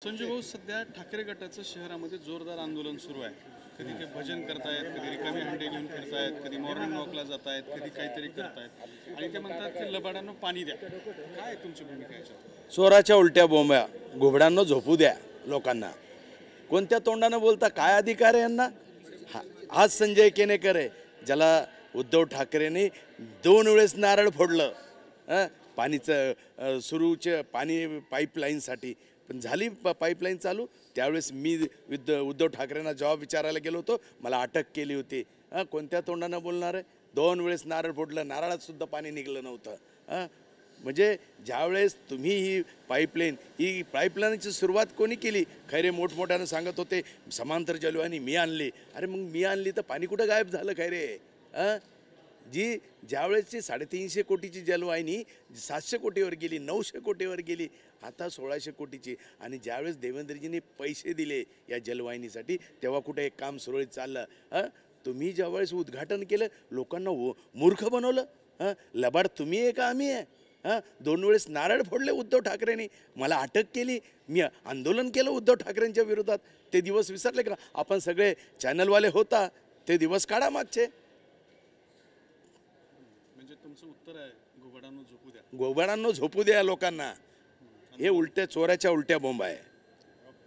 संजय भाऊ, सध्या ठाकरे गटाचं शहरामध्ये जोरदार आंदोलन सुरू आहे. कधी ते भजन करतायत, कधी रिकामी हंडे घेऊन फिरतायत, कधी मॉर्निंग वॉकला जातायत, कधी काहीतरी करतायत आणि ते म्हणतात की लबाडांनो पाणी द्या. काय तुमची भूमिका याच्यावर? चोराच्या उलट्या बोंब्या, घुबडांना झोपू द्या लोकांना. कोणत्या तोंडानं बोलता? काय अधिकार आहे यांना? आज संजय केनेकर आहे ज्याला उद्धव ठाकरेंनी 2 वेळेस नारळ फोडलं पाणीचं सुरूचे पाणी पाईपलाईनसाठी. पण झाली पाईपलाईन चालू त्यावेळेस मी उद्धव ठाकरेंना जवाब विचारायला गेलो होतो, मला अटक केली होती. कोणत्या तोंडानं बोलणार आहे? 2 वेळेस नारळ फोडलं, नारळात सुद्धा पाणी निघलं नव्हतं. म्हणजे ज्यावेळेस तुम्ही ही पाईपलाईनची सुरुवात कोणी केली? खैरे मोठमोठ्यानं सांगत होते समांतर जलवाहिनी मी आणली. अरे मग मी आणली तर पाणी कुठं गायब झालं खैरे? ज्यावेळेसची 350 कोटीची जलवाहिनी 700 कोटीवर गेली, 900 कोटीवर गेली, आता 1600 कोटीची. आणि ज्यावेळेस देवेंद्रजींनी पैसे दिले या जलवाहिनीसाठी तेव्हा कुठे एक काम सुरळीत चाललं? तुम्ही ज्यावेळेस उद्घाटन केलं लोकांना मूर्ख बनवलं. लबाड तुम्ही आहे का आम्ही आहे? 2 वेळेस नारळ फोडले उद्धव ठाकरेंनी, मला अटक केली, मी आंदोलन केलं उद्धव ठाकरेंच्या विरोधात. ते दिवस विसरले का? आपण सगळे चॅनलवाले होता ते दिवस काढा मागचे. म्हणजे तुमचं उत्तर आहे घुबडांनो झोपू द्या. घुबडांनो झोपू द्या लोकांना. हे चोराच्या उलट्या बोंब आहे.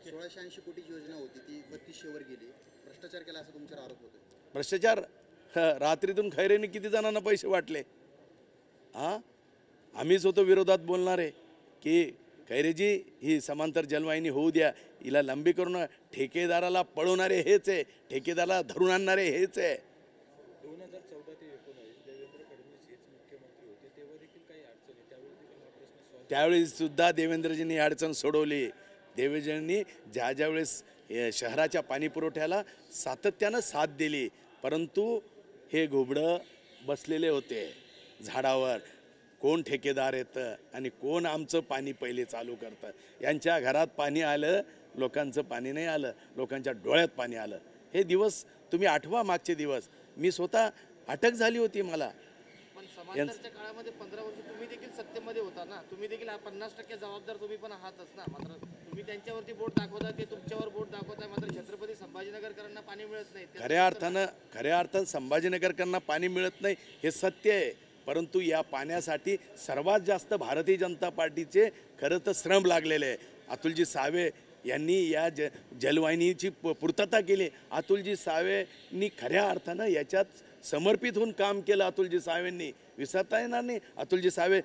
1680 कोटीची योजना होती ती 3200 वर गेली. भ्रष्टाचार केला असं तुमच्यावर आरोप होतो. भ्रष्टाचार रात्रीतून खैरेंनी किती जणांना पैसे वाटले? आम्हीच होतो विरोधात बोलणारे की खैरेजी ही समांतर जलवाहिनी होऊ द्या, हिला लंबी करून ठेकेदाराला पळवणारे हेच आहे, ठेकेदाराला धरून आणणारे हेच आहे. 2014 ते 19 देवेंद्र फडणवीस हेच मुख्यमंत्री होते, तेव्हा देखील काही अडचणी, त्यावेळी त्यावेळी सुद्धा देवेंद्रजींनी अडचण सोडवली. देवेंद्रजींनी ज्या वेळेस शहराच्या पाणी पुरवठ्याला सातत्यानं साथ दिली, परंतु हे घुबडं बसलेले होते झाडावर. कोण ठेकेदार येतं आणि कोण आमचं पाणी पहिले चालू करतं? यांच्या घरात पाणी आलं, लोकांचं पाणी नाही आलं, लोकांच्या डोळ्यात पाणी आलं. हे दिवस तुम्ही आठवा, मागचे दिवस. मी स्वतः अटक झाली होती मला. पण समांतरच्या काळामध्ये 15 वर्ष तुम्ही देखील सत्तेमध्ये होता ना, तुम्ही देखील 50% जबाबदार तुम्ही पण आहातच ना. मात्र तुम्ही त्यांच्यावरती बोट दाखवता, ते तुमच्यावर बोट दाखवताय. मात्र छत्रपती संभाजीनगरकरांना पाणी मिळत नाही. खऱ्या अर्थानं संभाजीनगरकरांना पाणी मिळत नाही हे सत्य आहे, परंतु या पाण्यासाठी सर्वात जास्त भारतीय जनता पार्टीचे खरं तर श्रम लागलेले आहे. अतुलजी सावे यांनी या जलवाहिनीची पूर्तता केली. अतुलजी सावेंनी खऱ्या अर्थानं याच्यात समर्पित होऊन काम केलं. अतुलजी सावेंनी विसरता येणार नाही. अतुलजी सावे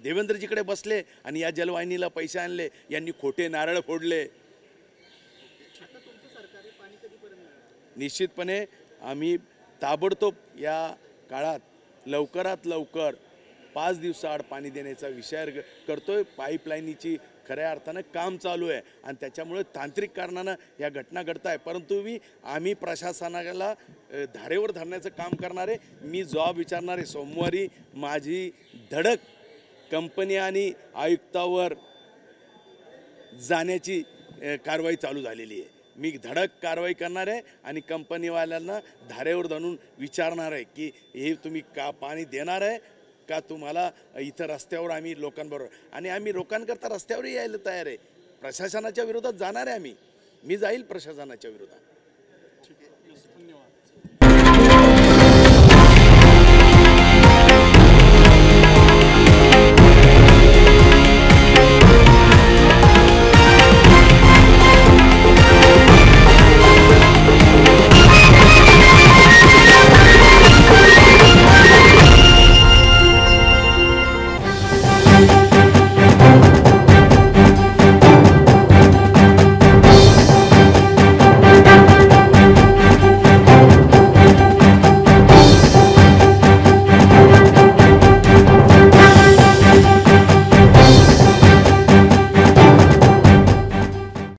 देवेंद्रजीकडे बसले आणि या जलवाहिनीला पैसे आणले. यांनी खोटे नारळ फोडले. निश्चितपणे आम्ही ताबडतोब या काळात लवकरात लवकर 5 दिवसाआड पाणी देण्याचा विचार करतोय. पाईपलाईनीची खऱ्या अर्थानं काम चालू आहे आणि त्याच्यामुळे तांत्रिक कारणानं या घटना घडत आहे, परंतु आम्ही प्रशासनाला धारेवर धरण्याचं काम करणार आहे. मी जॉब विचारणार आहे. सोमवारी माझी धडक कंपनी आणि आयुक्तावर जाण्याची कारवाई चालू झालेली आहे. मी धडक कारवाई करणार आहे आणि कंपनीवाल्यांना धारेवर धरून विचारणार आहे की हे तुम्ही का पाणी देणार आहे का तुम्हाला इथं रस्त्यावर आम्ही लोकांबरोबर. आणि आम्ही लोकांकरता रस्त्यावरही यायला तयार आहे. प्रशासनाच्या विरोधात जाणार आहे मी जाईल प्रशासनाच्या विरोधात.